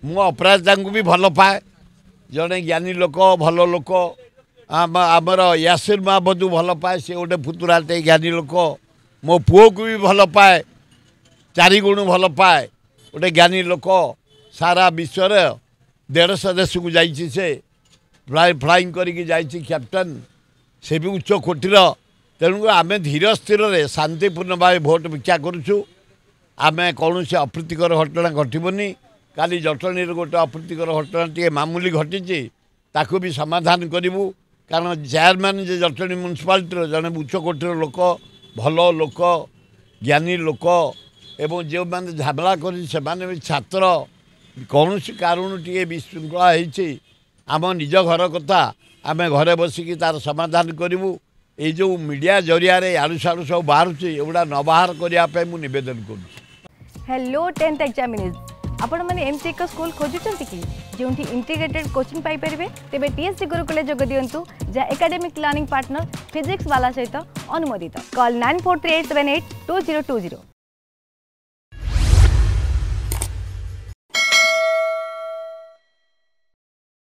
मु अपराजिता को भी भल पाए जड़े ज्ञानी लोक भल लोक आमर यासिर महाबधू भल पाए सी गोटे फुतुराटे ज्ञानी लोक मो पुओ को भी भल पाए 4 गुण भल पाए गोटे ज्ञानी लोक सारा विश्व 150 देश को जाइए से फ्लाइंग करके जाइए कैप्टन से भी उच्च कोटीर तेणुक आम धीर स्थिर शांतिपूर्ण भाव भोट भिक्षा करुचु आम कौन से अप्रीतिकर घटना घटबनी काली जटणी गोटे अप्रीतिकर घटना टे मामूली घटी ताकू भी समाधान करूँ कारण चेयरमैन जे जटणी म्यूनिसिपालिटी जड़े उच्च कोटीर लोक भल लोक ज्ञानी लोक एवं जो मैंने झमेला कर छात्र कौन कारण टे विशृंखला होती आम निज घर कथा आम घरे बसिकी तार समाधान करूँ ये जो मीडिया जरिया आड़ू साड़ू सब बाहर एगुड़ा न बाहर करने मुझेदन कर हेलो 10th एग्जामिनीज आपण मैंने एमती एक स्कूल खोजुंट कि जो इंटीग्रेटेड कोचिंग पाइपर तेज टीएससी गुरुकुल जोग दिंतु जहाँ एकेडमिक लर्निंग पार्टनर फिजिक्स वाला सहित अनुमोदित कॉल 9438782020।